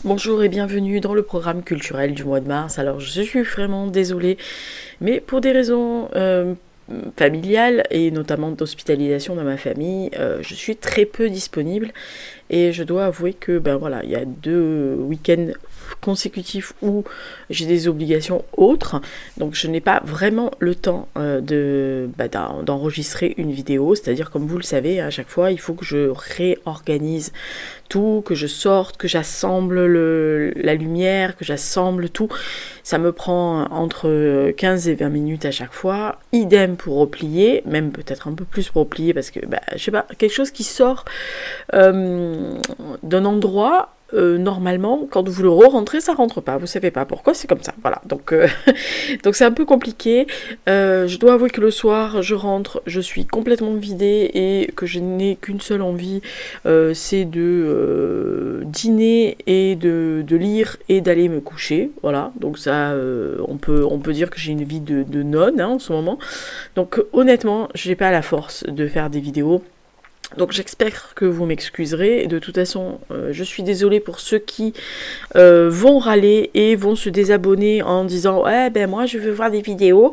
Bonjour et bienvenue dans le programme culturel du mois de mars. Alors je suis vraiment désolée, mais pour des raisons familiales et notamment d'hospitalisation dans ma famille, je suis très peu disponible et je dois avouer que il y a 2 week-ends consécutifs où j'ai des obligations autres, donc je n'ai pas vraiment le temps d'enregistrer une vidéo. C'est-à-dire, comme vous le savez, à chaque fois il faut que je réorganise tout, que je sorte, que j'assemble la lumière, que j'assemble tout. Ça me prend entre 15 et 20 minutes à chaque fois. Idem pour replier, même peut-être un peu plus pour replier parce que, je sais pas, quelque chose qui sort d'un endroit. Normalement, quand vous le rentrez, ça rentre pas. Vous savez pas pourquoi, c'est comme ça. Voilà. Donc c'est un peu compliqué. Je dois avouer que le soir, je rentre, je suis complètement vidée et que je n'ai qu'une seule envie, c'est de dîner et de lire et d'aller me coucher. Voilà. Donc ça, on peut dire que j'ai une vie de nonne en ce moment. Donc honnêtement, j'ai pas la force de faire des vidéos. Donc j'espère que vous m'excuserez. De toute façon, je suis désolée pour ceux qui vont râler et vont se désabonner en disant ouais moi je veux voir des vidéos.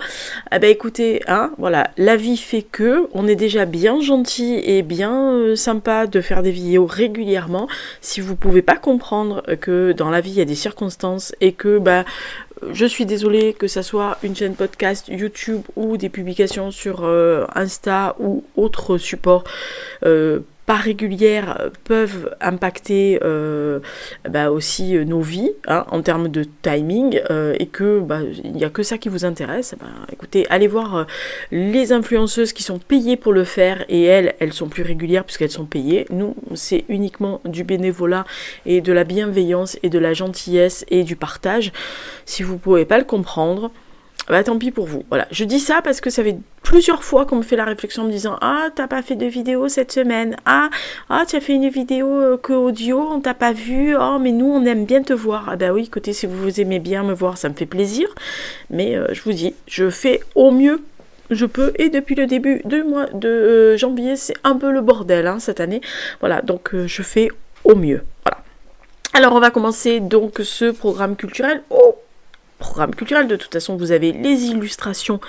Écoutez, voilà, la vie fait que on est déjà bien gentil et bien sympa de faire des vidéos régulièrement. Si vous pouvez pas comprendre que dans la vie il y a des circonstances et que je suis désolée que ça soit une chaîne podcast, YouTube ou des publications sur Insta ou autres supports pas régulières peuvent impacter aussi nos vies en termes de timing et que il n'y a que ça qui vous intéresse. Écoutez, allez voir les influenceuses qui sont payées pour le faire et elles sont plus régulières puisqu'elles sont payées. Nous, c'est uniquement du bénévolat et de la bienveillance et de la gentillesse et du partage. Si vous pouvez pas le comprendre, tant pis pour vous. Voilà, je dis ça parce que ça fait plusieurs fois qu'on me fait la réflexion en me disant t'as pas fait de vidéo cette semaine, tu as fait une vidéo que audio, on t'a pas vu, mais nous on aime bien te voir. Oui, écoutez, si vous aimez bien me voir, ça me fait plaisir, mais je vous dis, je fais au mieux je peux, et depuis le début du mois de janvier, c'est un peu le bordel cette année. Voilà, donc je fais au mieux. Voilà. Alors on va commencer donc ce programme culturel. Programme culturel, de toute façon vous avez les illustrations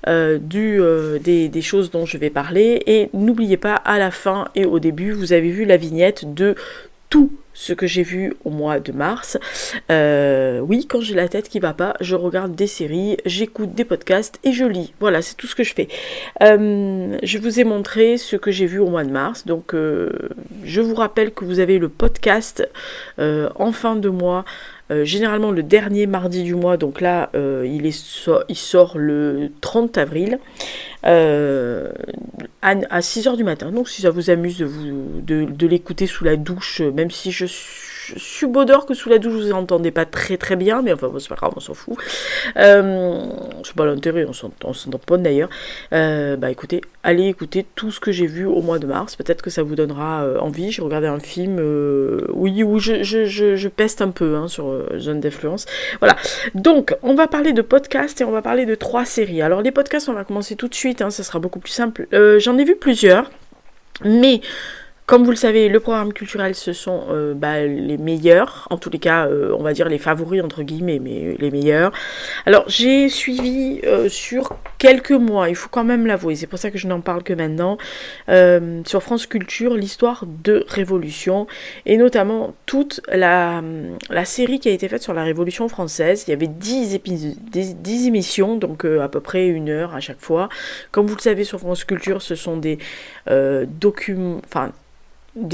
des choses dont je vais parler, et n'oubliez pas, à la fin et au début vous avez vu la vignette de tout ce que j'ai vu au mois de mars. Oui, quand j'ai la tête qui va pas, je regarde des séries, j'écoute des podcasts et je lis. Voilà, c'est tout ce que je fais. Je vous ai montré ce que j'ai vu au mois de mars, donc je vous rappelle que vous avez le podcast en fin de mois. Généralement le dernier mardi du mois, donc là il sort le 30 avril à 6h du matin. Donc si ça vous amuse de l'écouter sous la douche, même si je subodore que sous la douche vous n'entendez pas très très bien, mais enfin c'est pas grave, on s'en fout. C'est pas l'intérêt, on s'entend pas d'ailleurs. Écoutez, allez écouter tout ce que j'ai vu au mois de mars, peut-être que ça vous donnera envie. J'ai regardé un film où je peste un peu sur zone d'influence. Voilà, donc on va parler de podcasts et on va parler de 3 séries. Alors les podcasts, on va commencer tout de suite, ça sera beaucoup plus simple. J'en ai vu plusieurs, mais comme vous le savez, le programme culturel, ce sont les meilleurs, en tous les cas, on va dire les favoris entre guillemets, mais les meilleurs. Alors j'ai suivi sur quelques mois, il faut quand même l'avouer, c'est pour ça que je n'en parle que maintenant, sur France Culture, l'histoire de Révolution, et notamment toute la série qui a été faite sur la Révolution française. Il y avait 10 émissions, donc à peu près 1 heure à chaque fois. Comme vous le savez, sur France Culture, ce sont des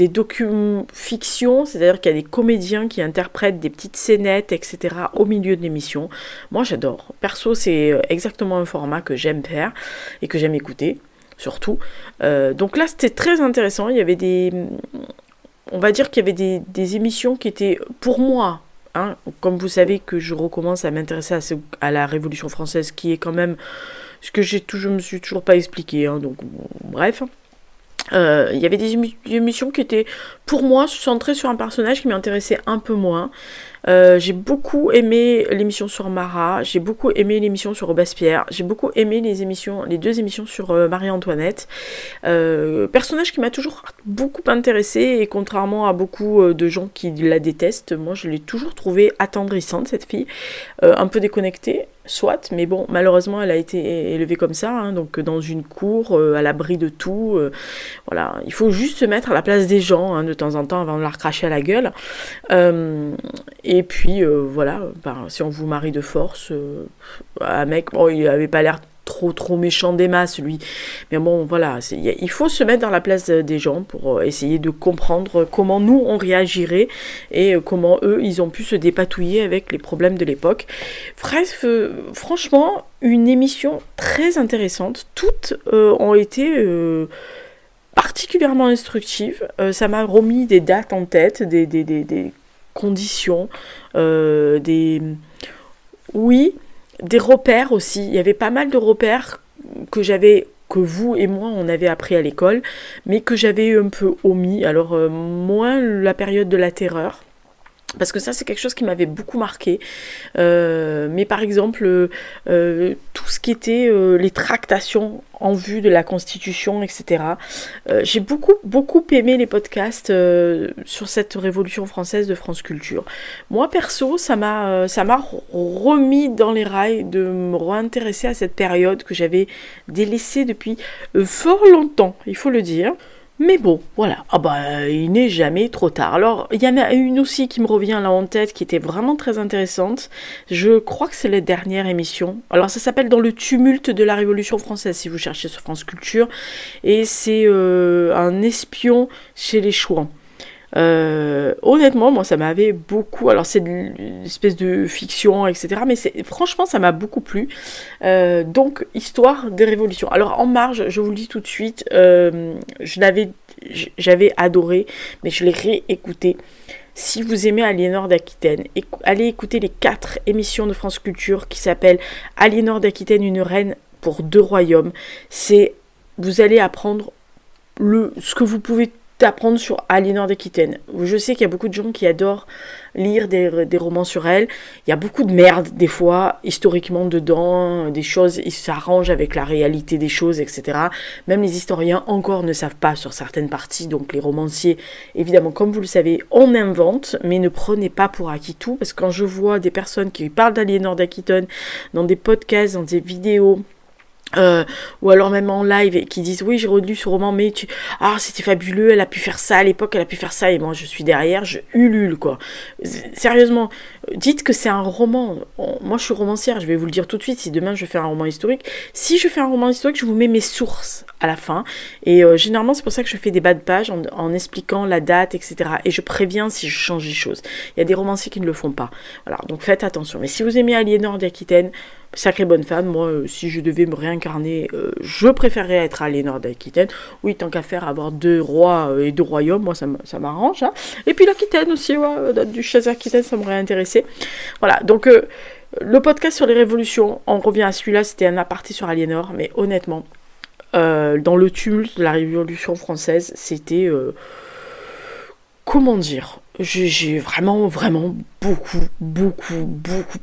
docu-fictions, c'est-à-dire qu'il y a des comédiens qui interprètent des petites scénettes, etc. au milieu de l'émission. Moi, j'adore. Perso, c'est exactement un format que j'aime faire et que j'aime écouter, surtout. Donc là, c'était très intéressant. Il y avait on va dire qu'il y avait des émissions qui étaient, pour moi, comme vous savez que je recommence à m'intéresser à la Révolution française, qui est quand même ce que je me suis toujours pas expliqué. Donc, bref. Il y avait des émissions qui étaient, pour moi, centrées sur un personnage qui m'intéressait un peu moins. J'ai beaucoup aimé l'émission sur Marat, j'ai beaucoup aimé l'émission sur Robespierre, j'ai beaucoup aimé les 2 émissions sur Marie-Antoinette. Personnage qui m'a toujours beaucoup intéressée, et contrairement à beaucoup de gens qui la détestent, moi je l'ai toujours trouvée attendrissante, cette fille, un peu déconnectée, soit, mais bon, malheureusement elle a été élevée comme ça, hein, donc dans une cour, à l'abri de tout, voilà, il faut juste se mettre à la place des gens, hein, de temps en temps, avant de leur cracher à la gueule. Et puis voilà, si on vous marie de force, un mec, bon, il avait pas l'air trop méchant des masses, lui, mais bon, voilà, il faut se mettre dans la place des gens pour essayer de comprendre comment nous on réagirait, et comment eux ils ont pu se dépatouiller avec les problèmes de l'époque. Bref, franchement, une émission très intéressante. Toutes ont été particulièrement instructives. Ça m'a remis des dates en tête, des conditions, oui, des repères aussi. Il y avait pas mal de repères que vous et moi on avait appris à l'école, mais que j'avais un peu omis. Alors moins la période de la terreur, parce que ça c'est quelque chose qui m'avait beaucoup marqué, mais par exemple tout ce qui était les tractations en vue de la Constitution, etc. J'ai beaucoup aimé les podcasts sur cette Révolution française de France Culture. Moi perso, ça m'a remis dans les rails de me réintéresser à cette période que j'avais délaissée depuis fort longtemps, il faut le dire. Mais bon, voilà, il n'est jamais trop tard. Alors, il y en a une aussi qui me revient là en tête, qui était vraiment très intéressante. Je crois que c'est la dernière émission. Alors, ça s'appelle Dans le tumulte de la Révolution française, si vous cherchez sur France Culture. Et c'est un espion chez les Chouans. Honnêtement, moi ça m'avait beaucoup, alors c'est une espèce de fiction, etc., mais franchement ça m'a beaucoup plu. Donc histoire des révolutions. Alors en marge, je vous le dis tout de suite, j'avais adoré, mais je l'ai réécouté. Si vous aimez Aliénor d'Aquitaine, allez écouter les 4 émissions de France Culture qui s'appellent Aliénor d'Aquitaine, une reine pour 2 royaumes. Vous allez apprendre ce que vous pouvez apprendre sur Aliénor d'Aquitaine. Je sais qu'il y a beaucoup de gens qui adorent lire des romans sur elle. Il y a beaucoup de merde, des fois, historiquement dedans, des choses, ils s'arrangent avec la réalité des choses, etc. Même les historiens encore ne savent pas sur certaines parties, donc les romanciers, évidemment, comme vous le savez, on invente, mais ne prenez pas pour acquis tout, parce que quand je vois des personnes qui parlent d'Aliénor d'Aquitaine dans des podcasts, dans des vidéos, ou alors même en live, et qui disent oui j'ai relu ce roman, mais c'était fabuleux, elle a pu faire ça à l'époque, elle a pu faire ça, et moi je suis derrière, je ulule quoi. Sérieusement, dites que c'est un roman. Moi je suis romancière, je vais vous le dire tout de suite. Si demain je fais un roman historique, je vous mets mes sources à la fin, et généralement c'est pour ça que je fais des bas de page en expliquant la date, etc., et je préviens si je change les choses. Il y a des romanciers qui ne le font pas, voilà, donc faites attention. Mais si vous aimez Aliénor d'Aquitaine, sacrée bonne femme, moi si je devais me réincarner, je préférerais être Aliénor d'Aquitaine. Oui, tant qu'à faire, avoir 2 rois et 2 royaumes, moi ça m'arrange, hein. Et puis l'Aquitaine aussi, la duchesse d'Aquitaine, ça m'aurait intéressé. Voilà, donc le podcast sur les révolutions, on revient à celui-là, c'était un aparté sur Aliénor, mais honnêtement, dans le tumulte de la Révolution française, c'était comment dire, j'ai vraiment beaucoup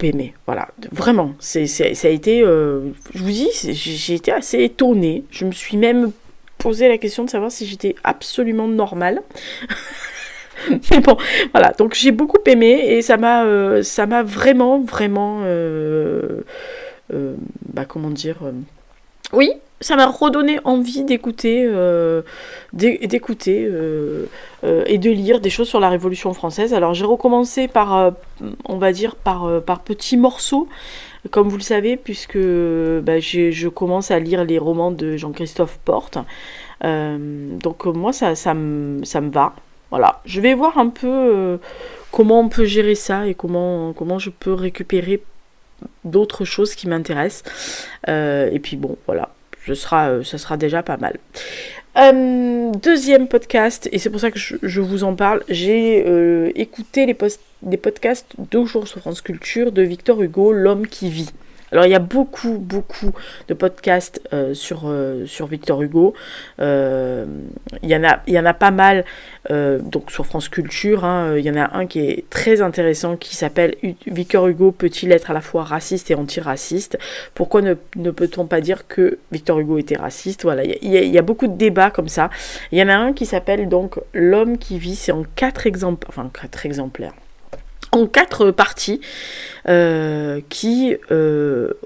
aimé. Voilà, vraiment, ça a été, je vous dis, j'ai été assez étonnée. Je me suis même posé la question de savoir si j'étais absolument normale. Mais bon, voilà, donc j'ai beaucoup aimé, et ça m'a vraiment, comment dire, oui, ça m'a redonné envie d'écouter et de lire des choses sur la Révolution française. Alors j'ai recommencé par, on va dire, par petits morceaux, comme vous le savez, puisque je commence à lire les romans de Jean-Christophe Porte. Donc moi ça me va. Voilà, je vais voir un peu comment on peut gérer ça, et comment je peux récupérer d'autres choses qui m'intéressent. Et puis bon, voilà, ça sera déjà pas mal. Deuxième podcast, et c'est pour ça que je vous en parle, j'ai écouté des podcasts 2 jours sur France Culture de Victor Hugo, L'homme qui vit. Alors il y a beaucoup de podcasts sur Victor Hugo. Il y en a pas mal donc sur France Culture. Il y en a un qui est très intéressant qui s'appelle Victor Hugo peut-il être à la fois raciste et antiraciste? Pourquoi ne peut-on pas dire que Victor Hugo était raciste? Voilà, il y a beaucoup de débats comme ça. Il y en a un qui s'appelle donc L'homme qui vit, c'est en 4 exemplaires. En 4 parties qui,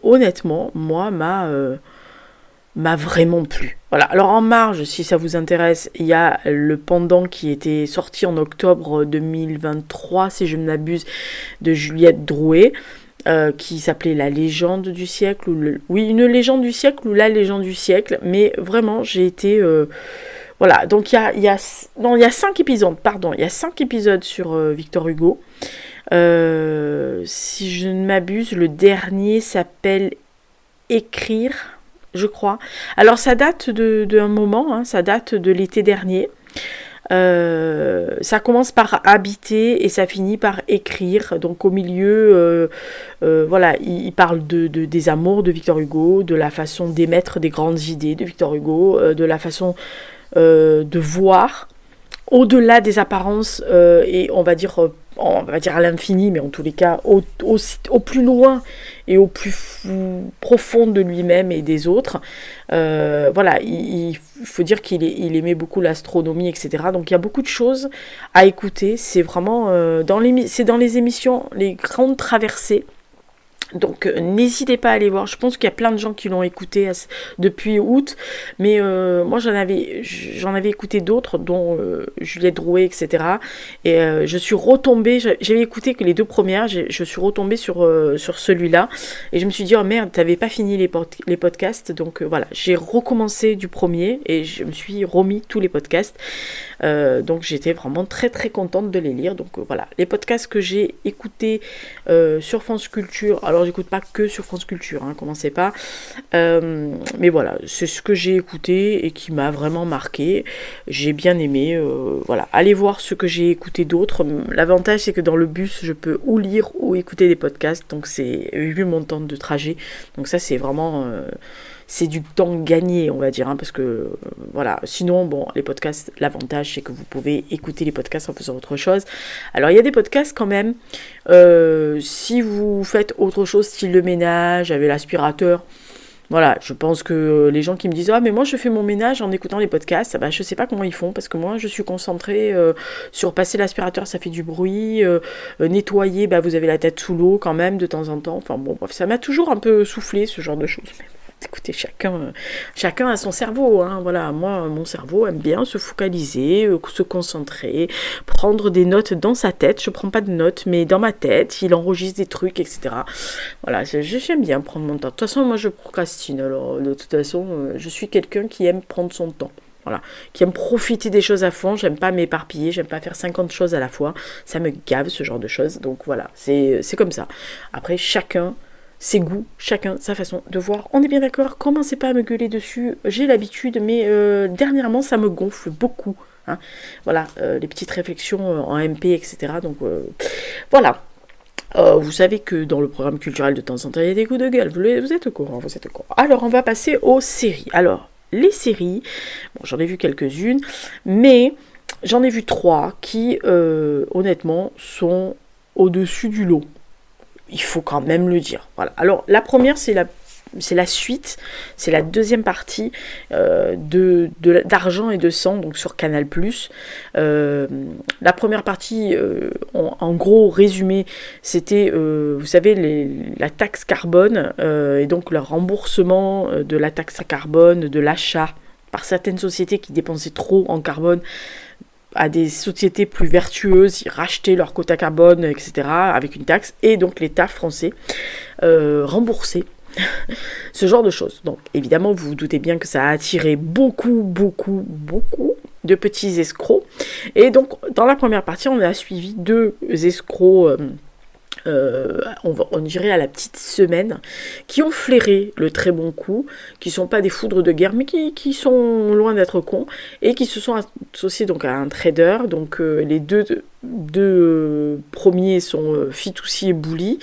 honnêtement, moi, m'a vraiment plu. Voilà. Alors en marge, si ça vous intéresse, il y a le pendant qui était sorti en octobre 2023, si je ne m'abuse, de Juliette Drouet, qui s'appelait La légende du siècle, une légende du siècle ou La légende du siècle, mais vraiment, j'ai été... voilà, donc il y a 5 épisodes, il y a 5 épisodes sur Victor Hugo. Si je ne m'abuse, le dernier s'appelle Écrire, je crois. Alors ça date d'un moment, ça date de l'été dernier. Ça commence par habiter et ça finit par écrire. Donc au milieu, voilà, il parle des amours de Victor Hugo, de la façon d'émettre des grandes idées de Victor Hugo, de la façon de voir au-delà des apparences et on va dire à l'infini, mais en tous les cas au plus loin et au plus profond de lui-même et des autres. Voilà, il faut dire qu'il aimait beaucoup l'astronomie, etc. Donc il y a beaucoup de choses à écouter. C'est vraiment dans les émissions Les Grandes Traversées. Donc n'hésitez pas à aller voir, je pense qu'il y a plein de gens qui l'ont écouté depuis août, mais moi j'en avais écouté d'autres, dont Juliette Drouet, etc. Et je suis retombée, j'avais écouté que les 2 premières, je suis retombée sur celui-là, et je me suis dit, oh merde, t'avais pas fini les podcasts, donc voilà, j'ai recommencé du premier, et je me suis remis tous les podcasts, donc j'étais vraiment très très contente de les lire, donc voilà, les podcasts que j'ai écoutés sur France Culture, alors j'écoute pas que sur France Culture, commencez pas, mais voilà, c'est ce que j'ai écouté et qui m'a vraiment marqué, j'ai bien aimé, voilà, allez voir ce que j'ai écouté d'autres. L'avantage c'est que dans le bus je peux ou lire ou écouter des podcasts, donc c'est vu mon temps de trajet, donc ça c'est vraiment... c'est du temps gagné, on va dire, parce que voilà, sinon, bon, les podcasts, l'avantage c'est que vous pouvez écouter les podcasts en faisant autre chose. Alors il y a des podcasts quand même, si vous faites autre chose, style le ménage, avec l'aspirateur, voilà, je pense que les gens qui me disent « Ah, mais moi je fais mon ménage en écoutant les podcasts », bah, je sais pas comment ils font, parce que moi je suis concentrée sur passer l'aspirateur, ça fait du bruit, nettoyer, bah, vous avez la tête sous l'eau quand même de temps en temps, enfin bon, bref, ça m'a toujours un peu soufflé ce genre de choses. Écoutez, chacun a son cerveau, voilà, moi, mon cerveau aime bien se focaliser, se concentrer, prendre des notes dans sa tête, je prends pas de notes, mais dans ma tête, il enregistre des trucs, etc. Voilà, j'aime bien prendre mon temps. De toute façon, moi, je procrastine, alors, de toute façon, je suis quelqu'un qui aime prendre son temps. Voilà, qui aime profiter des choses à fond, j'aime pas m'éparpiller, j'aime pas faire 50 choses à la fois, ça me gave ce genre de choses, donc voilà, c'est comme ça. Après, chacun ses goûts, chacun sa façon de voir. On est bien d'accord, commencez pas à me gueuler dessus, j'ai l'habitude, mais dernièrement ça me gonfle beaucoup. Voilà, les petites réflexions en MP, etc. Donc voilà. Vous savez que dans le programme culturel de temps en temps il y a des coups de gueule, vous êtes au courant, vous êtes au courant. Alors on va passer aux séries. Alors, les séries, bon, j'en ai vu quelques-unes, mais j'en ai vu 3 qui, honnêtement, sont au-dessus du lot. Il faut quand même le dire. Voilà. Alors, la première, c'est la suite, c'est la deuxième partie d'Argent et de Sang, donc sur Canal+. La première partie, en gros résumé, c'était, vous savez, la taxe carbone, et donc le remboursement de la taxe carbone, de l'achat par certaines sociétés qui dépensaient trop en carbone, à des sociétés plus vertueuses, ils rachetaient leur quota carbone, etc., avec une taxe, et donc l'État français remboursait ce genre de choses. Donc évidemment, vous vous doutez bien que ça a attiré beaucoup de petits escrocs, et donc dans la première partie, on a suivi 2 escrocs, on dirait à la petite semaine, qui ont flairé le très bon coup, qui sont pas des foudres de guerre, mais qui sont loin d'être cons, et qui se sont associés donc à un trader. Donc les deux premiers sont Fitoussi et Bouli,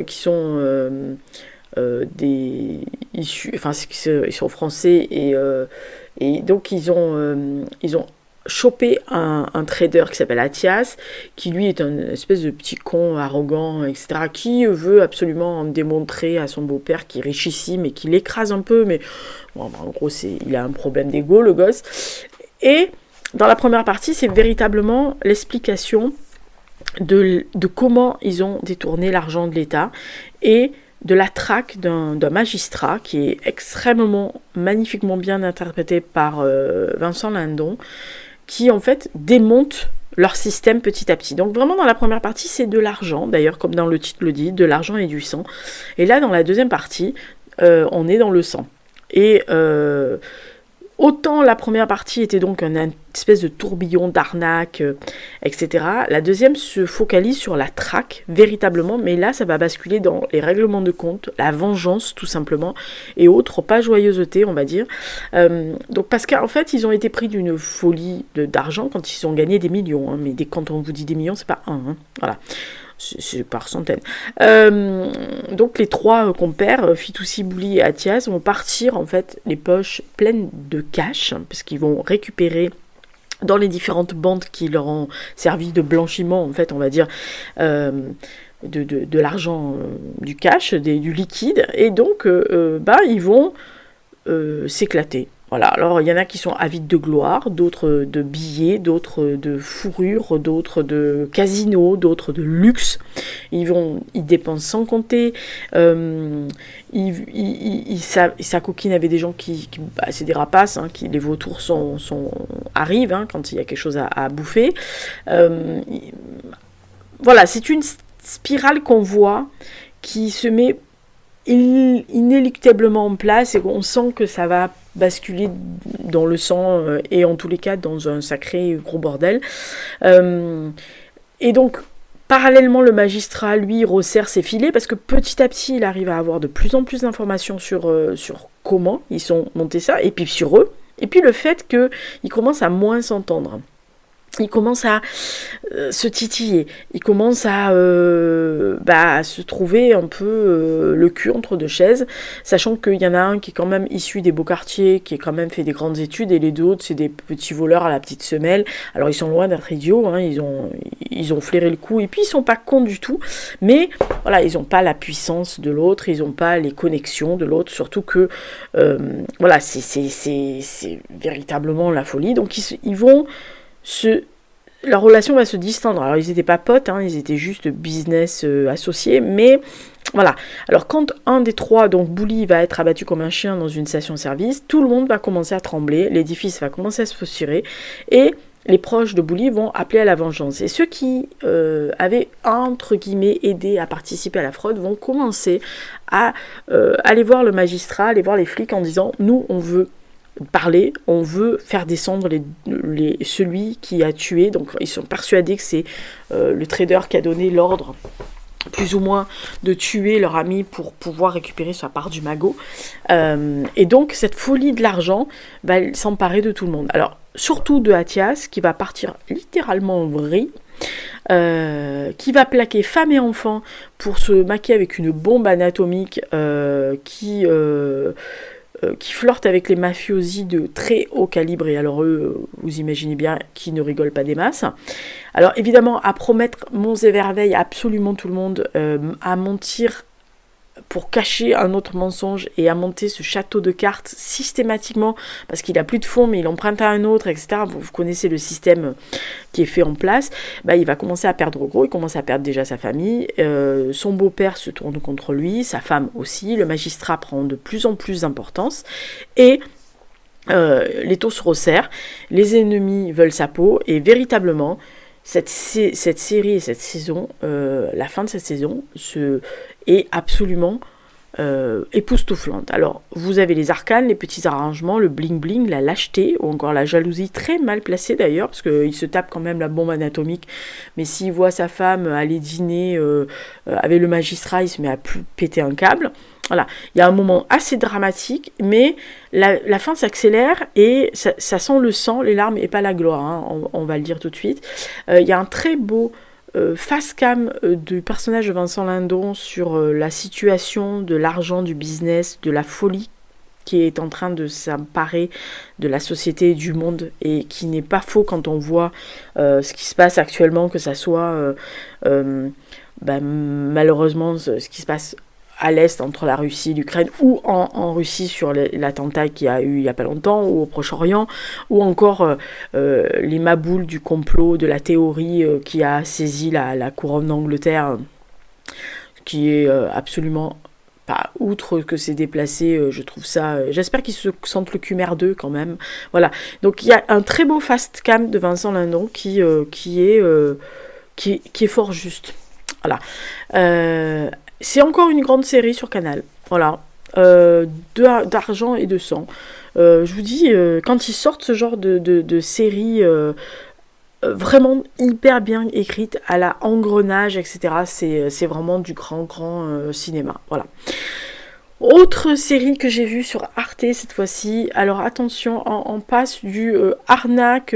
qui sont des issus, enfin ils sont français et donc ils ont chopé un trader qui s'appelle Athias, qui lui est un espèce de petit con arrogant, etc., qui veut absolument démontrer à son beau-père qu'il est richissime et qu'il l'écrase un peu, mais bon, en gros il a un problème d'ego, le gosse. Et dans la première partie, c'est véritablement l'explication de comment ils ont détourné l'argent de l'État et de la traque d'un magistrat qui est extrêmement magnifiquement bien interprété par Vincent Lindon, qui en fait démonte leur système petit à petit. Donc vraiment dans la première partie c'est de l'argent, d'ailleurs comme dans le titre le dit, de l'argent et du sang. Et là dans la deuxième partie, on est dans le sang. Et autant la première partie était donc une espèce de tourbillon d'arnaque, etc. La deuxième se focalise sur la traque, véritablement, mais là, ça va basculer dans les règlements de compte, la vengeance, tout simplement, et autres, pas joyeuseté, on va dire. Donc, parce qu'en fait, ils ont été pris d'une folie d'argent quand ils ont gagné des millions, hein, mais quand on vous dit des millions, c'est pas un, hein, voilà. C'est par centaines. Donc les trois compères, Fitoussi, Bouli et Athias, vont partir en fait les poches pleines de cash, parce qu'ils vont récupérer dans les différentes bandes qui leur ont servi de blanchiment, en fait, on va dire, de l'argent, du cash, du liquide, et donc ils vont s'éclater. Voilà, alors il y en a qui sont avides de gloire, d'autres de billets, d'autres de fourrures, d'autres de casinos, d'autres de luxe. Ils dépensent sans compter. Ils s'acoquinent avec des gens c'est des rapaces, hein, les vautours arrivent hein, quand il y a quelque chose à bouffer. Voilà, c'est une spirale qu'on voit qui se met inéluctablement en place et on sent que ça va basculer dans le sang et en tous les cas dans un sacré gros bordel. Et donc parallèlement le magistrat lui resserre ses filets parce que petit à petit il arrive à avoir de plus en plus d'informations sur comment ils sont montés ça et puis sur eux et puis le fait qu'ils commencent à moins s'entendre. Il commence à se titiller, il commence à se trouver un peu le cul entre deux chaises, sachant qu'il y en a un qui est quand même issu des beaux quartiers, qui a quand même fait des grandes études, et les deux autres, c'est des petits voleurs à la petite semelle. Alors ils sont loin d'être idiots, hein, ils ont flairé le coup, et puis ils sont pas cons du tout, mais voilà, ils n'ont pas la puissance de l'autre, ils n'ont pas les connexions de l'autre, surtout que voilà, c'est véritablement la folie, donc ils vont leur relation va se distendre. Alors ils n'étaient pas potes, hein, ils étaient juste business associés, mais voilà. Alors quand un des trois, donc Bouli, va être abattu comme un chien dans une station-service, tout le monde va commencer à trembler, l'édifice va commencer à se faussurier, et les proches de Bouli vont appeler à la vengeance. Et ceux qui avaient, entre guillemets, aidé à participer à la fraude vont commencer à aller voir le magistrat, aller voir les flics en disant « Nous, on veut parler, on veut faire descendre celui qui a tué », donc ils sont persuadés que c'est le trader qui a donné l'ordre plus ou moins de tuer leur ami pour pouvoir récupérer sa part du magot, et donc cette folie de l'argent va s'emparer de tout le monde, alors surtout de Athias qui va partir littéralement en vrille, qui va plaquer femme et enfants pour se maquiller avec une bombe anatomique qui flirtent avec les mafiosi de très haut calibre, et alors eux, vous imaginez bien, qui ne rigolent pas des masses. Alors évidemment, à promettre monts et merveilles à absolument tout le monde, à mentir pour cacher un autre mensonge et à monter ce château de cartes systématiquement parce qu'il n'a plus de fonds mais il emprunte à un autre, etc. Vous connaissez le système qui est fait en place. Il va commencer à perdre gros, il commence à perdre déjà sa famille, son beau-père se tourne contre lui, sa femme aussi, le magistrat prend de plus en plus d'importance et les taux se resserrent, les ennemis veulent sa peau et véritablement cette série et cette saison, la fin de cette saison est absolument époustouflante. Alors, vous avez les arcanes, les petits arrangements, le bling-bling, la lâcheté, ou encore la jalousie très mal placée d'ailleurs, parce qu'il se tape quand même la bombe anatomique, mais s'il voit sa femme aller dîner avec le magistrat, il se met à péter un câble. Voilà, il y a un moment assez dramatique, mais la fin s'accélère et ça sent le sang, les larmes et pas la gloire, hein, on va le dire tout de suite. Il y a un très beau face cam du personnage de Vincent Lindon sur la situation de l'argent, du business, de la folie qui est en train de s'emparer de la société et du monde, et qui n'est pas faux quand on voit ce qui se passe actuellement, que ça soit malheureusement ce qui se passe à l'Est entre la Russie et l'Ukraine, ou en Russie sur l'attentat qu'il y a eu il n'y a pas longtemps, ou au Proche-Orient, ou encore les maboules du complot, de la théorie qui a saisi la couronne d'Angleterre, qui est absolument... Pas, outre que c'est déplacé, je trouve ça... j'espère qu'ils se sentent le cul merdeux quand même. Voilà. Donc il y a un très beau fast cam de Vincent Lindon qui est fort juste. Voilà. C'est encore une grande série sur Canal. Voilà. D'argent et de sang. Je vous dis, quand ils sortent ce genre de série... vraiment hyper bien écrite, à la engrenage, etc. C'est vraiment du grand cinéma. Voilà. Autre série que j'ai vue sur Arte cette fois-ci. Alors attention, on passe du arnaque,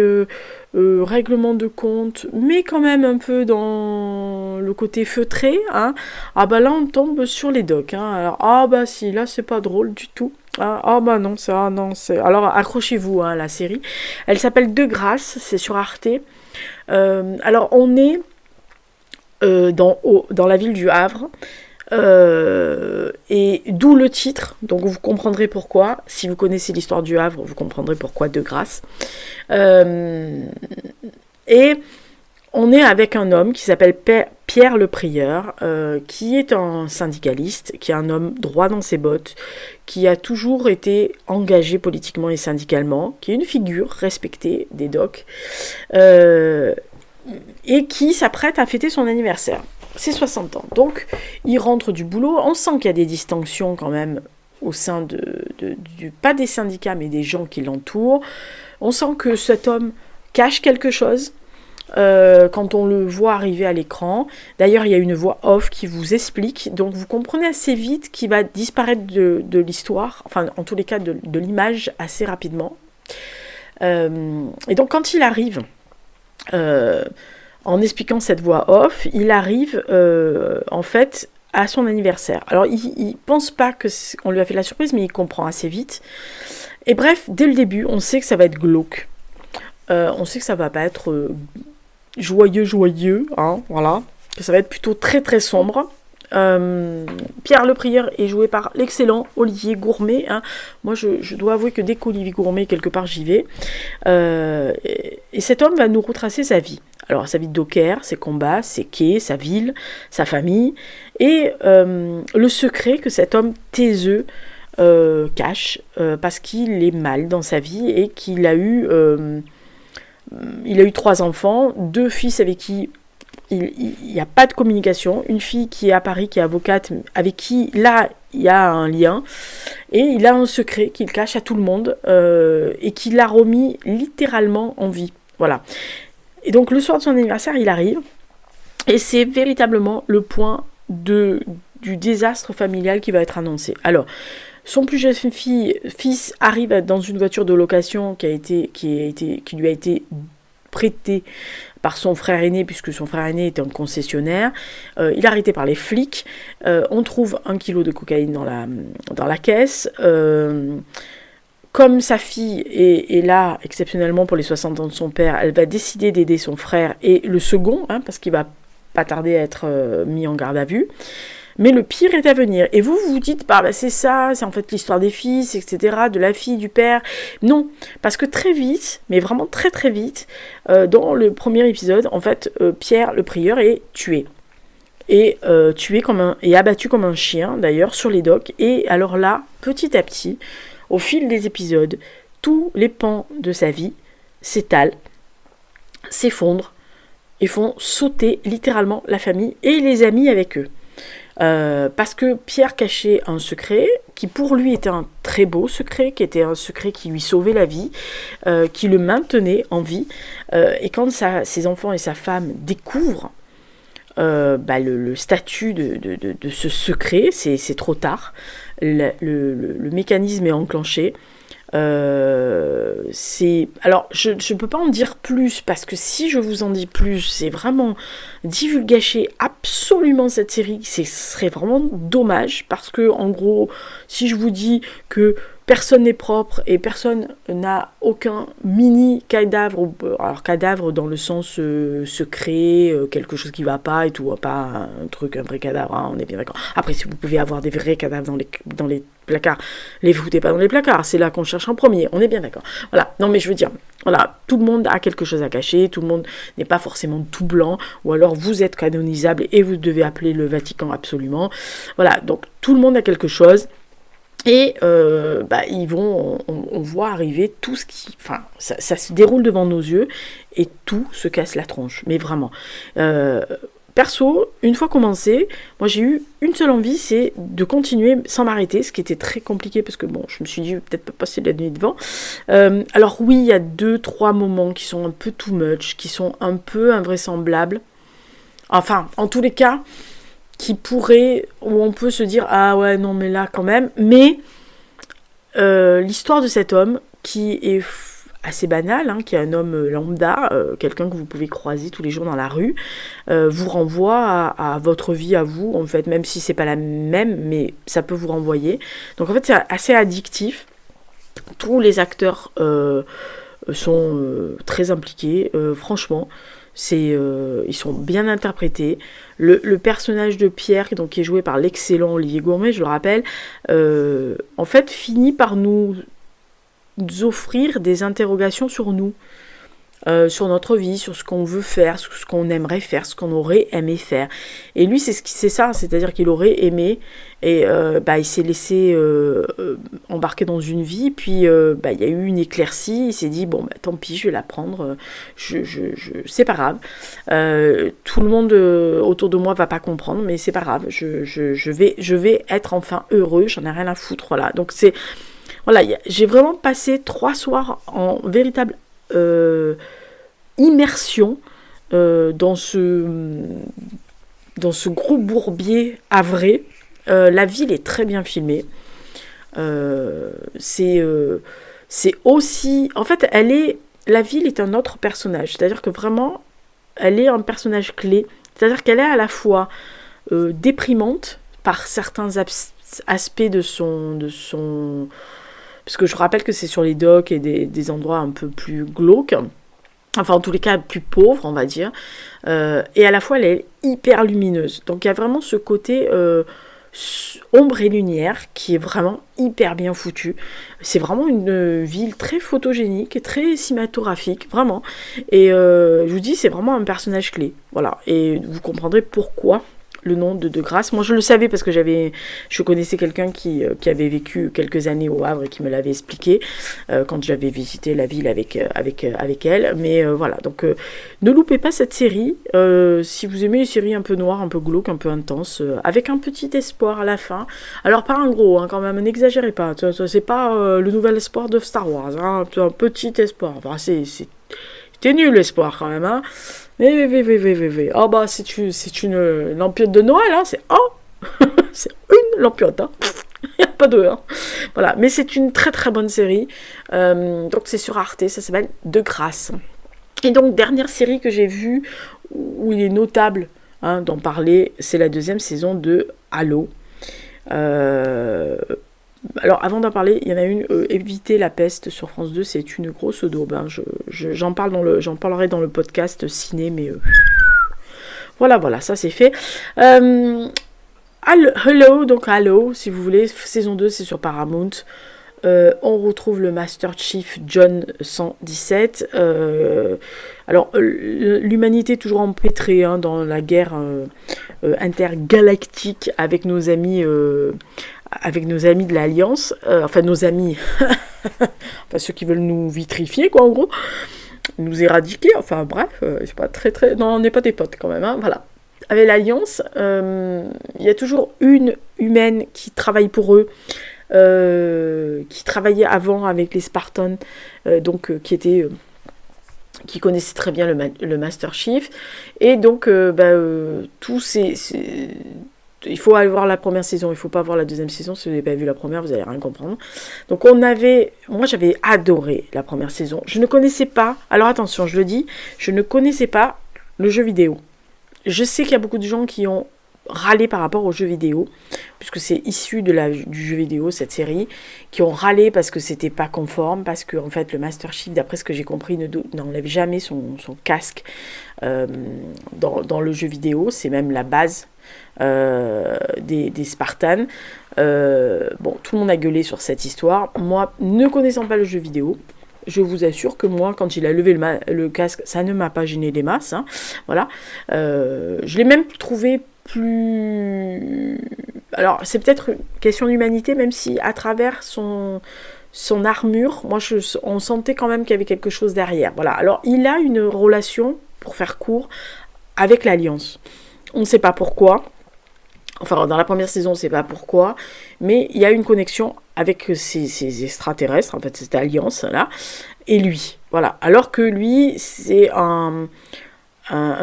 règlement de compte, mais quand même un peu dans le côté feutré. Hein. Ah bah là on tombe sur les docs. Hein. Alors ah bah si, là c'est pas drôle du tout. Ah bah non, ça non c'est. Alors accrochez-vous à la série. Elle s'appelle De Grâce, c'est sur Arte. Alors on est dans la ville du Havre. Et d'où le titre, donc vous comprendrez pourquoi. Si vous connaissez l'histoire du Havre, vous comprendrez pourquoi De Grâce. Et on est avec un homme qui s'appelle Pierre le Prieur, qui est un syndicaliste, qui est un homme droit dans ses bottes, qui a toujours été engagé politiquement et syndicalement, qui est une figure respectée des docs, et qui s'apprête à fêter son anniversaire. C'est 60 ans. Donc, il rentre du boulot. On sent qu'il y a des distinctions quand même au sein pas des syndicats, mais des gens qui l'entourent. On sent que cet homme cache quelque chose quand on le voit arriver à l'écran. D'ailleurs, il y a une voix off qui vous explique. Donc, vous comprenez assez vite qu'il va disparaître de l'histoire, enfin, en tous les cas, de l'image assez rapidement. Et donc, quand il arrive... en expliquant cette voix off, il arrive en fait à son anniversaire. Alors il pense pas qu'on lui a fait la surprise, mais il comprend assez vite. Et bref, dès le début, on sait que ça va être glauque. On sait que ça va pas être joyeux, hein, voilà. Que ça va être plutôt très très sombre. Pierre le Prieur est joué par l'excellent Olivier Gourmet. Hein. Moi, je dois avouer que dès qu'Olivier Gourmet, quelque part, j'y vais. Et cet homme va nous retracer sa vie. Alors, sa vie de docker, ses combats, ses quais, sa ville, sa famille, et le secret que cet homme taiseux cache, parce qu'il est mal dans sa vie et qu'il a eu 3 enfants, 2 fils avec qui il n'y a pas de communication, une fille qui est à Paris, qui est avocate, avec qui, là, il y a un lien, et il a un secret qu'il cache à tout le monde, et qui l'a remis littéralement en vie. Voilà. Et donc, le soir de son anniversaire, il arrive, et c'est véritablement le point du désastre familial qui va être annoncé. Alors, son plus jeune fils arrive dans une voiture de location qui lui a été prêtée par son frère aîné, puisque son frère aîné était un concessionnaire. Il est arrêté par les flics. On trouve 1 kilo de cocaïne dans la caisse. Comme sa fille est là, exceptionnellement pour les 60 ans de son père, elle va décider d'aider son frère et le second, hein, parce qu'il va pas tarder à être mis en garde à vue. Mais le pire est à venir. Et vous vous dites, bah, c'est ça, c'est en fait l'histoire des fils, etc., de la fille, du père. Non, parce que très vite, mais vraiment très très vite, dans le premier épisode, en fait, Pierre le Prieur est tué. Et abattu comme un chien, d'ailleurs, sur les docks. Et alors là, petit à petit, au fil des épisodes, tous les pans de sa vie s'étalent, s'effondrent, et font sauter littéralement la famille et les amis avec eux. Parce que Pierre cachait un secret qui pour lui était un très beau secret, qui était un secret qui lui sauvait la vie, qui le maintenait en vie, et quand ses enfants et sa femme découvrent le statut de ce secret, c'est trop tard, le mécanisme est enclenché, Alors, je ne peux pas en dire plus, parce que si je vous en dis plus, c'est vraiment divulgacher absolument cette série. Ce serait vraiment dommage, parce que, en gros, si je vous dis que personne n'est propre et personne n'a aucun mini cadavre, alors cadavre dans le sens secret, quelque chose qui va pas et tout, pas un vrai cadavre, hein, on est bien d'accord. Après, si vous pouvez avoir des vrais cadavres dans les placards, les foutez pas dans les placards, c'est là qu'on cherche en premier, on est bien d'accord. Voilà, non mais je veux dire, voilà, tout le monde a quelque chose à cacher, tout le monde n'est pas forcément tout blanc, ou alors vous êtes canonisable et vous devez appeler le Vatican absolument. Voilà, donc tout le monde a quelque chose. Et on voit arriver tout ce qui... Enfin, ça se déroule devant nos yeux et tout se casse la tronche, mais vraiment. Perso, une fois commencé, moi j'ai eu une seule envie, c'est de continuer sans m'arrêter, ce qui était très compliqué parce que bon, je me suis dit peut-être pas passer la nuit devant. Alors oui, il y a 2-3 moments qui sont un peu too much, qui sont un peu invraisemblables. Enfin, en tous les cas, qui pourrait, où on peut se dire ah ouais non mais là quand même, mais l'histoire de cet homme qui est assez banal, hein, qui est un homme lambda, quelqu'un que vous pouvez croiser tous les jours dans la rue, vous renvoie à votre vie à vous, en fait, même si c'est pas la même, mais ça peut vous renvoyer. Donc en fait c'est assez addictif. Tous les acteurs sont très impliqués, franchement. Ils sont bien interprétés. Le personnage de Pierre, donc, qui est joué par l'excellent Olivier Gourmet, je le rappelle, en fait finit par nous offrir des interrogations sur nous, sur notre vie, sur ce qu'on veut faire, sur ce qu'on aimerait faire, ce qu'on aurait aimé faire. Et lui, c'est ça, c'est-à-dire qu'il aurait aimé, et il s'est laissé embarquer dans une vie, puis il y a eu une éclaircie, il s'est dit, bon, tant pis, je vais la prendre, c'est pas grave. Tout le monde autour de moi va pas comprendre, mais c'est pas grave, je vais être enfin heureux, j'en ai rien à foutre, voilà. Donc voilà, j'ai vraiment passé 3 soirs en véritable immersion dans ce gros bourbier havré. La ville est très bien filmée. C'est aussi... En fait, la ville est un autre personnage. C'est-à-dire que vraiment, elle est un personnage clé. C'est-à-dire qu'elle est à la fois déprimante par certains aspects de son... Parce que je rappelle que c'est sur les docks et des endroits un peu plus glauques. Enfin, en tous les cas, plus pauvres, on va dire. Et à la fois, elle est hyper lumineuse. Donc, il y a vraiment ce côté ombre et lumière qui est vraiment hyper bien foutu. C'est vraiment une ville très photogénique et très cinématographique, vraiment. Et je vous dis, c'est vraiment un personnage clé. Voilà. Et vous comprendrez pourquoi le nom de Grasse. Moi, je le savais parce que je connaissais quelqu'un qui avait vécu quelques années au Havre et qui me l'avait expliqué quand j'avais visité la ville avec elle. Mais voilà, donc ne loupez pas cette série. Si vous aimez les séries un peu noires, un peu glauques, un peu intenses, avec un petit espoir à la fin. Alors, pas un gros, hein, quand même, n'exagérez pas. C'est pas le nouvel espoir de Star Wars. Hein, un petit espoir. Enfin, c'était nul l'espoir quand même, hein. Mais. Oh bah c'est une lampiote de Noël, hein. C'est une lampiote, hein. Il n'y a pas deux, hein. Voilà, mais c'est une très très bonne série. Donc c'est sur Arte, ça s'appelle De Grâce. Et donc dernière série que j'ai vue où il est notable d'en parler, c'est la 2e saison de Halo. Alors avant d'en parler, il y en a une, Éviter la peste sur France 2, c'est une grosse daube, hein. J'en parlerai dans le podcast ciné, mais voilà, ça c'est fait. Halo, si vous voulez, saison 2, c'est sur Paramount. On retrouve le Master Chief John 117. Alors, l'humanité est toujours empêtrée dans la guerre intergalactique avec nos amis de l'Alliance, enfin nos amis, enfin ceux qui veulent nous vitrifier, quoi, en gros, nous éradiquer, enfin bref, c'est pas très, non, on n'est pas des potes quand même, hein, voilà. Avec l'Alliance, il y a toujours une humaine qui travaille pour eux, qui travaillait avant avec les Spartans, qui connaissait très bien le Master Chief, et donc il faut aller voir la première saison, il ne faut pas voir la deuxième saison. Si vous n'avez pas vu la première, vous n'allez rien comprendre. Donc moi j'avais adoré la première saison. Je ne connaissais pas, alors attention, je le dis, je ne connaissais pas le jeu vidéo. Je sais qu'il y a beaucoup de gens qui ont râlé par rapport au jeu vidéo, puisque c'est issu du jeu vidéo, cette série, qui ont râlé parce que c'était pas conforme, parce que en fait le Master Chief, d'après ce que j'ai compris, n'enlève jamais son casque dans le jeu vidéo. C'est même la base des Spartans. Bon, tout le monde a gueulé sur cette histoire. Moi, ne connaissant pas le jeu vidéo, je vous assure que moi, quand il a levé le casque, ça ne m'a pas gêné des masses. Hein, voilà. Je l'ai même trouvé plus... Alors, c'est peut-être une question d'humanité, même si à travers son armure, moi, on sentait quand même qu'il y avait quelque chose derrière. Voilà. Alors, il a une relation, pour faire court, avec l'Alliance. On ne sait pas pourquoi. Enfin, dans la première saison, on ne sait pas pourquoi. Mais il y a une connexion avec ces extraterrestres, en fait, cette alliance-là, et lui. Voilà. Alors que lui, c'est un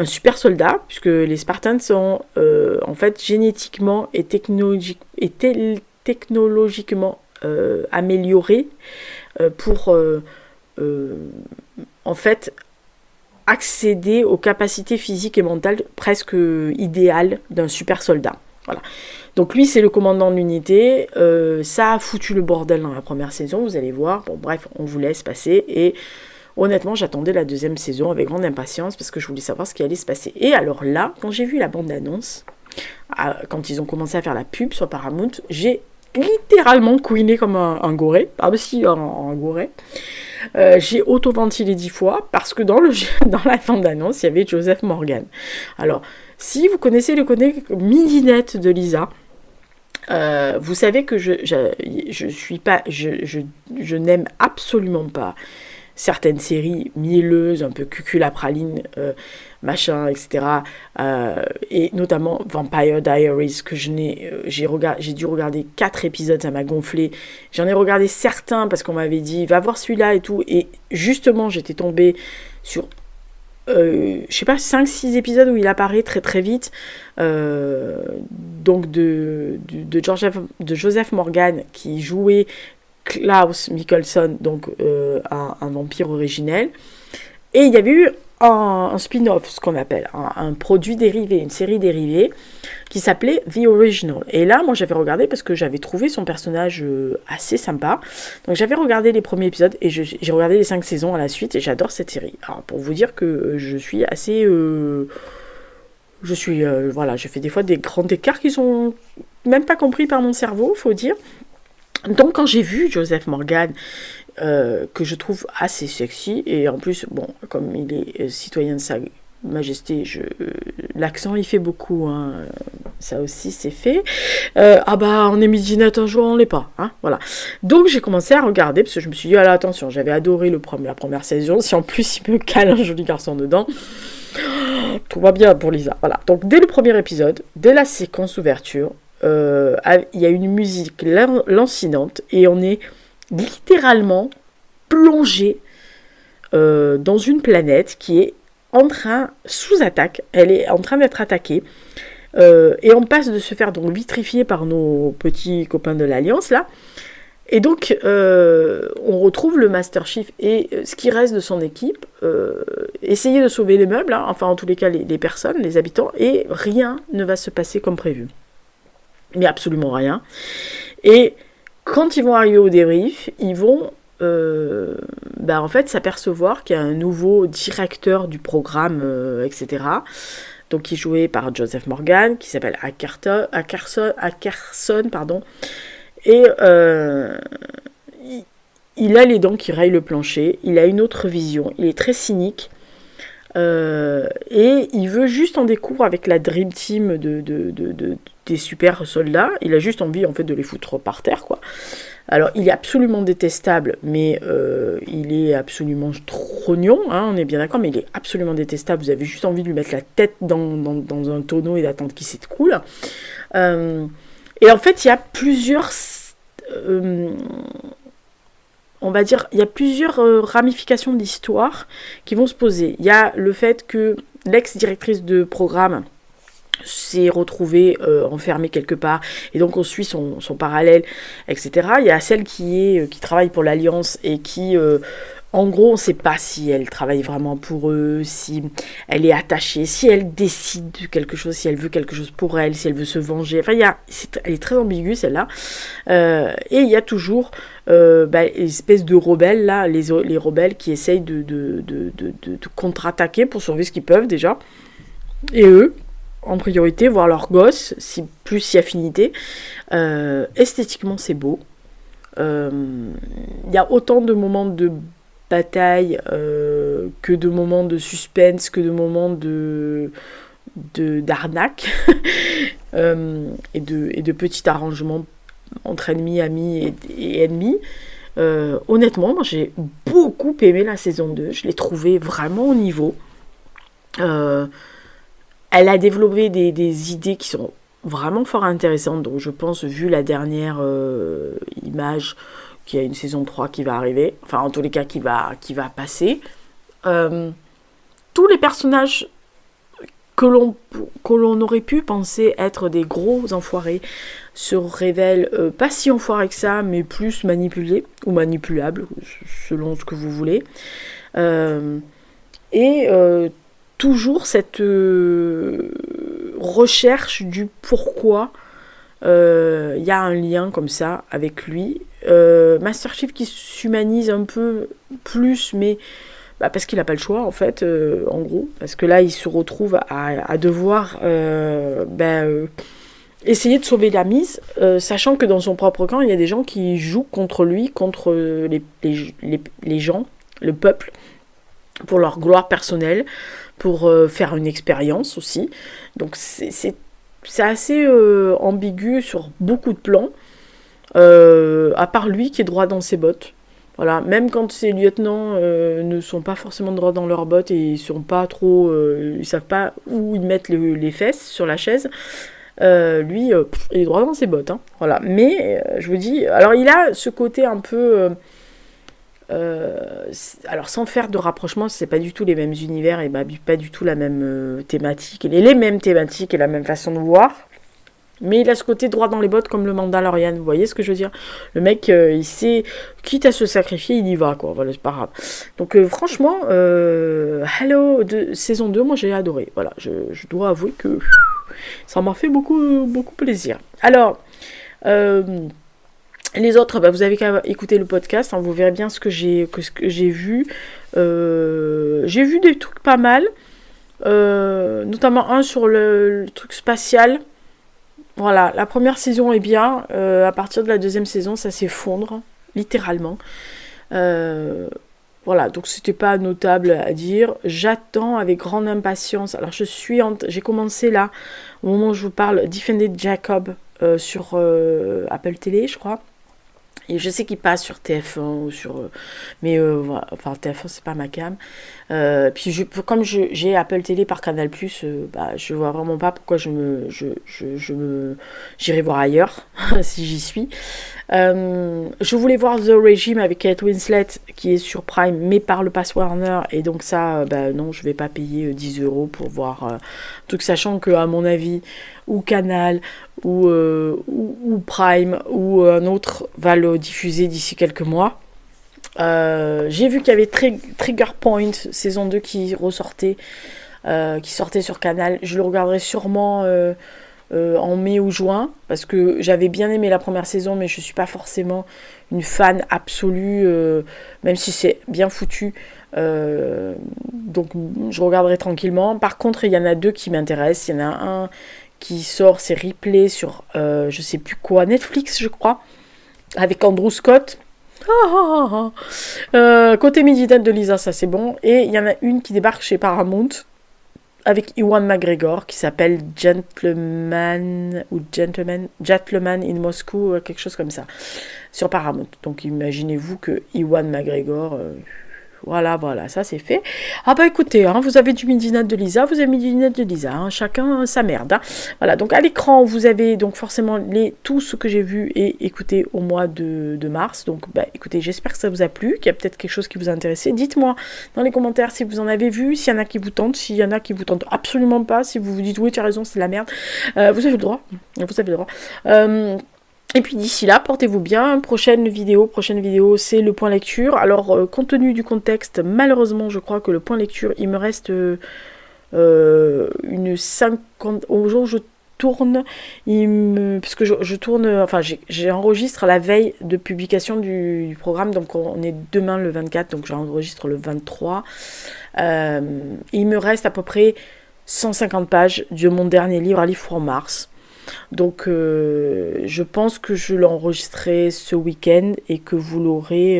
super soldat, puisque les Spartans sont en fait génétiquement et technologiquement améliorés pour en fait accéder aux capacités physiques et mentales presque idéales d'un super soldat. Voilà. Donc lui, c'est le commandant de l'unité. Ça a foutu le bordel dans la première saison, vous allez voir. Bon, bref, on vous laisse passer. Et honnêtement, j'attendais la deuxième saison avec grande impatience parce que je voulais savoir ce qui allait se passer. Et alors là, quand j'ai vu la bande-annonce, quand ils ont commencé à faire la pub sur Paramount, j'ai littéralement couiné comme un goré. Par-dessus un goré. J'ai auto-ventilé 10 fois parce que dans la bande-annonce, il y avait Joseph Morgan. Alors, si vous connaissez le midinette de Lisa, vous savez que je n'aime absolument pas certaines séries mielleuses, un peu cuculapraline, machin, etc. Et notamment Vampire Diaries, que j'ai dû regarder 4 épisodes, ça m'a gonflé. J'en ai regardé certains parce qu'on m'avait dit, va voir celui-là et tout. Et justement, j'étais tombée sur, je sais pas, 5-6 épisodes où il apparaît très très vite. Donc de Joseph Morgan, qui jouait Klaus Michelson, donc un vampire originel. Et il y avait eu un spin-off, ce qu'on appelle, un produit dérivé, une série dérivée, qui s'appelait The Original. Et là, moi, j'avais regardé parce que j'avais trouvé son personnage assez sympa. Donc, j'avais regardé les premiers épisodes et j'ai regardé les 5 saisons à la suite et j'adore cette série. Alors, pour vous dire que je suis assez... voilà, je fais des fois des grands écarts qui sont même pas compris par mon cerveau, faut dire. Donc quand j'ai vu Joseph Morgan, que je trouve assez sexy, et en plus, bon, comme il est citoyen de Sa Majesté, l'accent il fait beaucoup, hein, ça aussi c'est fait. Ah bah on est midinette un jour, on l'est pas, hein, voilà. Donc j'ai commencé à regarder, parce que je me suis dit, ah là attention, j'avais adoré la première saison, si en plus il me cale un joli garçon dedans, tout va bien pour Lisa, voilà. Donc dès le premier épisode, dès la séquence ouverture, il y a une musique lancinante et on est littéralement plongé dans une planète qui est sous attaque, elle est en train d'être attaquée et on passe de se faire donc vitrifier par nos petits copains de l'Alliance là, et donc on retrouve le Master Chief et ce qui reste de son équipe, essayer de sauver les meubles, hein, enfin en tous les cas les personnes, les habitants, et rien ne va se passer comme prévu. Mais absolument rien. Et quand ils vont arriver au débrief, ils vont en fait s'apercevoir qu'il y a un nouveau directeur du programme, etc. Donc qui est joué par Joseph Morgan, qui s'appelle Ackerson, pardon. Et il a les dents qui rayent le plancher, il a une autre vision, il est très cynique. Et il veut juste en découvrir avec la Dream Team des super soldats. Il a juste envie en fait de les foutre par terre, quoi. Alors il est absolument détestable, mais il est absolument trognon, hein, on est bien d'accord, mais il est absolument détestable. Vous avez juste envie de lui mettre la tête dans un tonneau et d'attendre qu'il s'écoule. Et en fait il y a plusieurs on va dire, il y a plusieurs ramifications d'histoire qui vont se poser. Il y a le fait que l'ex-directrice de programme s'est retrouvé enfermé quelque part, et donc on suit son parallèle, etc. Il y a celle qui travaille pour l'Alliance et qui en gros, on ne sait pas si elle travaille vraiment pour eux, si elle est attachée, si elle décide de quelque chose, si elle veut quelque chose pour elle, si elle veut se venger. Enfin, elle est très ambiguë, celle-là. Et il y a toujours l'espèce de rebelles, là, les rebelles qui essayent de contre-attaquer pour sauver ce qu'ils peuvent déjà. Et eux, en priorité, voir leurs gosses, si affinité. Esthétiquement, c'est beau. Il y a autant de moments de bataille que de moments de suspense, que de moments d'arnaque et de petits arrangements entre ennemis, amis et ennemis. Honnêtement, moi j'ai beaucoup aimé la saison 2, je l'ai trouvée vraiment au niveau. Elle a développé des idées qui sont vraiment fort intéressantes, donc je pense, vu la dernière image, qu'il y a une saison 3 qui va arriver, enfin en tous les cas qui va passer. Tous les personnages que l'on aurait pu penser être des gros enfoirés se révèlent pas si enfoirés que ça, mais plus manipulés ou manipulables, selon ce que vous voulez. Toujours cette recherche du pourquoi il y a un lien comme ça avec lui. Master Chief qui s'humanise un peu plus, mais parce qu'il n'a pas le choix en fait, en gros, parce que là il se retrouve à devoir essayer de sauver la mise, sachant que dans son propre camp il y a des gens qui jouent contre lui, contre les gens, le peuple, pour leur gloire personnelle, pour faire une expérience aussi. Donc c'est assez ambigu sur beaucoup de plans, à part lui qui est droit dans ses bottes. Voilà, même quand ses lieutenants ne sont pas forcément droits dans leurs bottes et ils sont pas trop, ils savent pas où ils mettent les fesses sur la chaise. Lui, il est droit dans ses bottes. Hein. Voilà, mais je vous dis, alors il a ce côté un peu alors sans faire de rapprochement, c'est pas du tout les mêmes univers et pas du tout la même thématique, les mêmes thématiques et la même façon de voir, mais il a ce côté droit dans les bottes comme le Mandalorian, vous voyez ce que je veux dire, le mec il sait, quitte à se sacrifier il y va quoi, voilà, c'est pas grave. Donc franchement Halo de saison 2, moi j'ai adoré, voilà, je dois avouer que ça m'a fait beaucoup plaisir. Alors les autres, vous avez qu'à écouter le podcast, hein, vous verrez bien ce que j'ai vu. J'ai vu des trucs pas mal, notamment un sur le truc spatial. Voilà, la première saison est bien, à partir de la deuxième saison, ça s'effondre, littéralement. Voilà, donc c'était pas notable à dire. J'attends avec grande impatience. Alors j'ai commencé là, au moment où je vous parle, Defended Jacob sur Apple TV, je crois. Et je sais qu'il passe sur TF1 ou sur... mais voilà, enfin TF1 c'est pas ma cam. Puis comme j'ai Apple Télé par Canal+, je vois vraiment pas pourquoi j'irai voir ailleurs si j'y suis. Je voulais voir The Regime avec Kate Winslet qui est sur Prime mais par le Pass Warner, et donc ça non, je vais pas payer 10 € pour voir un truc, sachant que à mon avis ou Canal ou Prime ou un autre va le diffuser d'ici quelques mois. J'ai vu qu'il y avait Trigger Point saison 2 qui ressortait, qui sortait sur Canal. Je le regarderai sûrement en mai ou juin, parce que j'avais bien aimé la première saison, mais je suis pas forcément une fan absolue, même si c'est bien foutu. Donc je regarderai tranquillement. Par contre, il y en a deux qui m'intéressent. Il y en a un qui sort, c'est Replay sur je sais plus quoi, Netflix je crois, avec Andrew Scott. Côté Midnight de Lisa, ça c'est bon. Et il y en a une qui débarque chez Paramount avec Ewan McGregor qui s'appelle Gentleman in Moscow, quelque chose comme ça, sur Paramount. Donc imaginez-vous que Ewan McGregor, Voilà, ça c'est fait. Ah bah écoutez, hein, vous avez du midinette de Lisa, vous avez midinette de Lisa, hein, chacun sa merde. Hein. Voilà, donc à l'écran, vous avez donc forcément tout ce que j'ai vu et écouté au mois de mars. Donc bah écoutez, j'espère que ça vous a plu, qu'il y a peut-être quelque chose qui vous a intéressé. Dites-moi dans les commentaires si vous en avez vu, s'il y en a qui vous tentent, s'il y en a qui vous tentent absolument pas, si vous vous dites oui, tu as raison, c'est de la merde. Vous avez le droit, et puis d'ici là, portez-vous bien. Prochaine vidéo, c'est le point lecture. Alors, compte tenu du contexte, malheureusement, je crois que le point lecture, il me reste une 50... Au jour où je tourne, parce que je tourne... Enfin, j'enregistre la veille de publication du programme. Donc, on est demain le 24, donc j'enregistre le 23. Il me reste à peu près 150 pages de mon dernier livre, un livre en mars. Donc je pense que je l'enregistrerai ce week-end et que vous l'aurez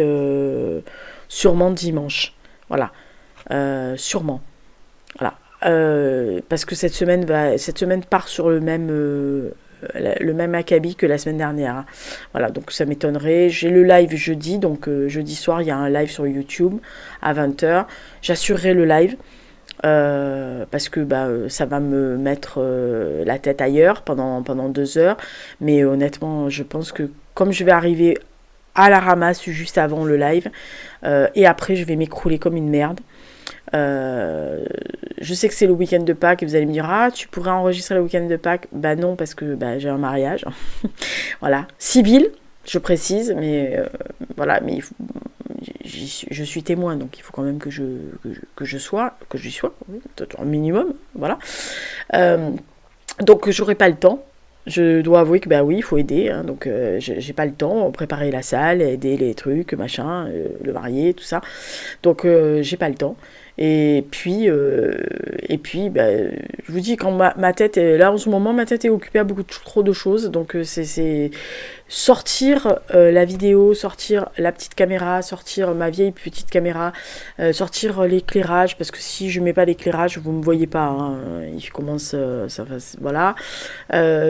sûrement dimanche. Voilà, sûrement. Voilà, parce que cette semaine part sur le même acabit que la semaine dernière. Hein. Voilà, donc ça m'étonnerait. J'ai le live jeudi, donc jeudi soir il y a un live sur YouTube à 20h. J'assurerai le live. Parce que ça va me mettre la tête ailleurs pendant 2 heures, mais honnêtement je pense que comme je vais arriver à la ramasse juste avant le live et après je vais m'écrouler comme une merde. Je sais que c'est le week-end de Pâques et vous allez me dire ah tu pourrais enregistrer le week-end de Pâques. Bah non, parce que j'ai un mariage voilà, civil je précise, mais voilà, mais je suis témoin, donc il faut quand même que j'y sois, un minimum, voilà. Donc j'aurai pas le temps. Je dois avouer que oui, il faut aider, hein, donc j'ai pas le temps, préparer la salle, aider les trucs, machin, le marié, tout ça. Donc j'ai pas le temps. Et puis je vous dis, quand ma tête est là en ce moment, ma tête est occupée à beaucoup trop de choses, donc c'est sortir la vidéo, sortir la petite caméra, sortir ma vieille petite caméra, sortir l'éclairage, parce que si je mets pas l'éclairage, vous me voyez pas, hein, il commence, voilà,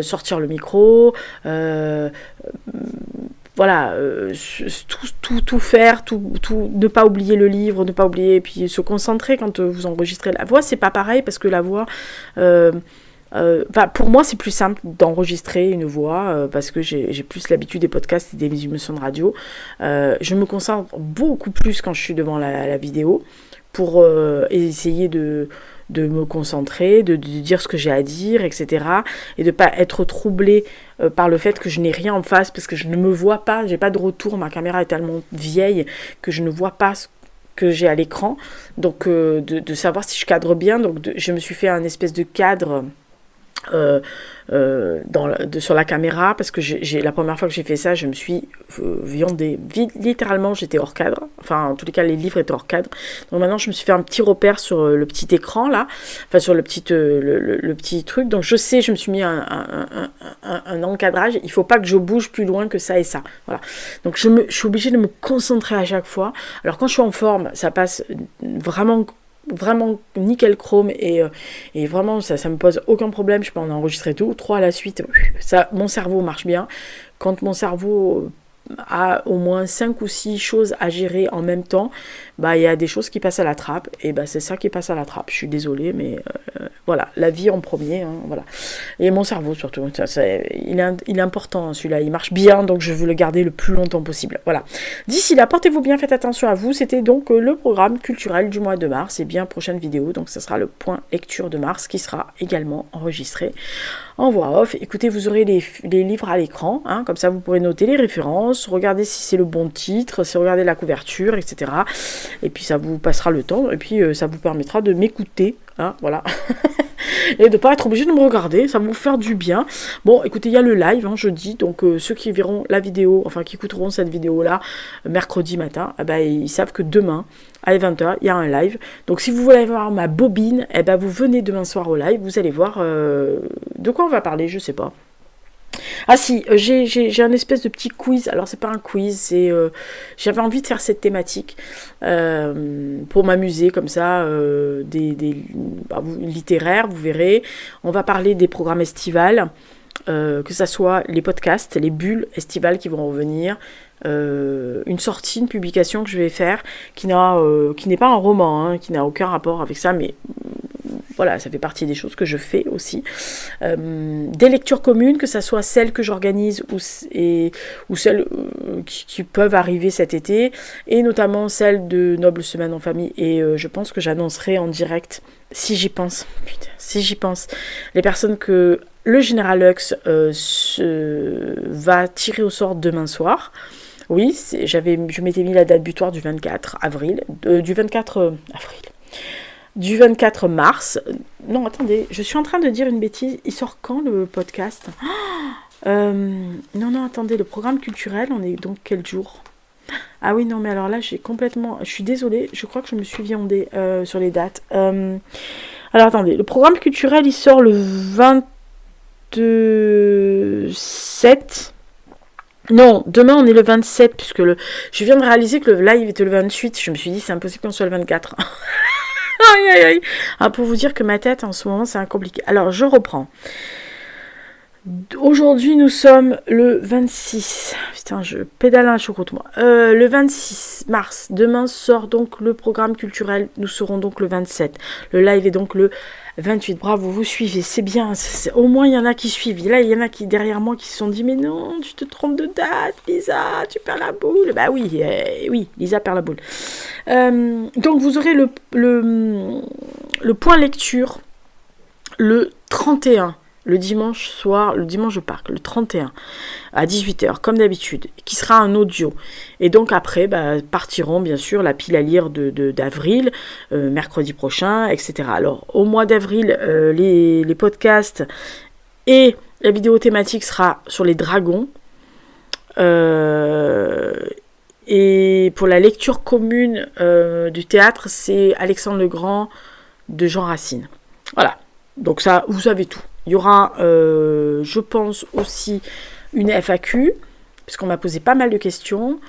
sortir le micro, voilà, tout faire, ne pas oublier le livre, ne pas oublier, et puis se concentrer quand vous enregistrez. La voix, c'est pas pareil, parce que la voix, pour moi, c'est plus simple d'enregistrer une voix, parce que j'ai plus l'habitude des podcasts et des émissions de radio. Je me concentre beaucoup plus quand je suis devant la vidéo, pour essayer de me concentrer, de dire ce que j'ai à dire, etc. Et de pas être troublée par le fait que je n'ai rien en face, parce que je ne me vois pas, j'ai pas de retour, ma caméra est tellement vieille que je ne vois pas ce que j'ai à l'écran. Donc de savoir si je cadre bien, donc je me suis fait un espèce de cadre sur la caméra, parce que la première fois que j'ai fait ça, je me suis viandée, littéralement j'étais hors cadre, enfin en tous les cas les livres étaient hors cadre, donc maintenant je me suis fait un petit repère sur le petit écran là, enfin sur le petit truc, donc je sais, je me suis mis un encadrage, il faut pas que je bouge plus loin que ça et ça, voilà, donc je suis obligée de me concentrer à chaque fois. Alors quand je suis en forme, ça passe vraiment nickel chrome et vraiment ça me pose aucun problème, je peux en enregistrer 2 ou 3 à la suite, ça, mon cerveau marche bien. Quand mon cerveau a au moins 5 ou 6 choses à gérer en même temps, il y a des choses qui passent à la trappe, et c'est ça qui passe à la trappe, je suis désolée, mais voilà, la vie en premier, hein, voilà. Et mon cerveau surtout, il est important, celui-là, il marche bien, donc je veux le garder le plus longtemps possible, voilà. D'ici là, portez-vous bien, faites attention à vous, c'était donc le programme culturel du mois de mars, et bien prochaine vidéo, donc ça sera le point lecture de mars, qui sera également enregistré en voix off. Écoutez, vous aurez les livres à l'écran, hein, comme ça vous pourrez noter les références, regarder si c'est le bon titre, si regardez la couverture, etc. Et puis ça vous passera le temps, et puis ça vous permettra de m'écouter, hein, voilà. Et de ne pas être obligé de me regarder, ça va vous faire du bien. Bon, écoutez, il y a le live, hein, jeudi, donc ceux qui verront la vidéo, enfin qui écouteront cette vidéo-là, mercredi matin, ils savent que demain, à 20h, il y a un live. Donc si vous voulez voir ma bobine, vous venez demain soir au live, vous allez voir de quoi on va parler, je sais pas. Ah si, j'ai un espèce de petit quiz. Alors c'est pas un quiz, c'est j'avais envie de faire cette thématique pour m'amuser comme ça, littéraires, vous verrez. On va parler des programmes estivales. que ça soit les podcasts, les bulles estivales qui vont revenir, une sortie, une publication que je vais faire qui n'est pas un roman, hein, qui n'a aucun rapport avec ça, mais voilà, ça fait partie des choses que je fais aussi. Des lectures communes, que ça soit celles que j'organise ou celles qui peuvent arriver cet été, et notamment celles de Noble Semaine en famille. Et je pense que j'annoncerai en direct, si j'y pense, les personnes que le Général Lux va tirer au sort demain soir. Oui, je m'étais mis la date butoir du 24 avril, du 24 mars. Non, attendez, je suis en train de dire une bêtise. Il sort quand le podcast ? Non, attendez, le programme culturel, on est donc quel jour ? Ah oui, non, mais alors là, je suis désolée, je crois que je me suis viandée sur les dates. Alors, attendez, le programme culturel, il sort le 27... Non, demain on est le 27, puisque je viens de réaliser que le live était le 28. Je me suis dit, c'est impossible qu'on soit le 24. Aïe. Ah, pour vous dire que ma tête, en ce moment, c'est compliqué. Alors, je reprends. Aujourd'hui, nous sommes le 26. Putain, je pédale un choucroute, moi. Le 26 mars. Demain sort donc le programme culturel. Nous serons donc le 27. Le live est donc le 28. Bravo, vous suivez. C'est bien. Au moins, il y en a qui suivent. Là, il y en a qui, derrière moi, qui se sont dit, mais non, tu te trompes de date, Lisa. Tu perds la boule. Bah oui, Lisa perd la boule. Donc, vous aurez le point lecture le 31. Le dimanche soir, le dimanche de Pâques, le 31, à 18h, comme d'habitude, qui sera un audio. Et donc après, partiront bien sûr la pile à lire d'avril, mercredi prochain, etc. Alors, au mois d'avril, les podcasts et la vidéo thématique sera sur les dragons. Et pour la lecture commune du théâtre, c'est Alexandre le Grand de Jean Racine. Voilà, donc ça, vous savez tout. Il y aura, je pense, aussi une FAQ, parce qu'on m'a posé pas mal de questions.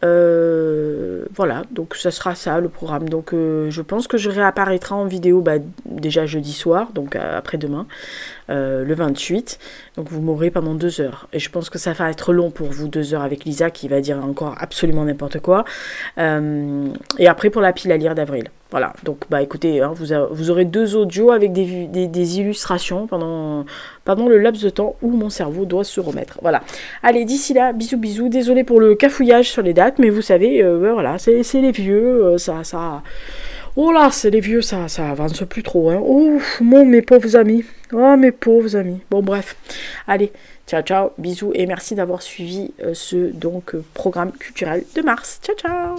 Voilà, donc ça sera ça le programme. Donc je pense que je réapparaîtrai en vidéo déjà jeudi soir, donc après-demain, le 28. Donc vous m'aurez pendant 2 heures. Et je pense que ça va être long pour vous, 2 heures avec Lisa qui va dire encore absolument n'importe quoi. Et après pour la pile à lire d'avril. Voilà, donc écoutez, hein, vous aurez 2 audios avec des illustrations pendant le laps de temps où mon cerveau doit se remettre. Voilà. Allez, d'ici là, bisous. Désolée pour le cafouillage sur les dates, mais vous savez, voilà, c'est les vieux, ça... Oh là, c'est les vieux, ça avance plus trop. Hein. Ouf, mes pauvres amis. Oh, mes pauvres amis. Bon, bref. Allez, ciao, bisous et merci d'avoir suivi ce programme culturel de mars. Ciao.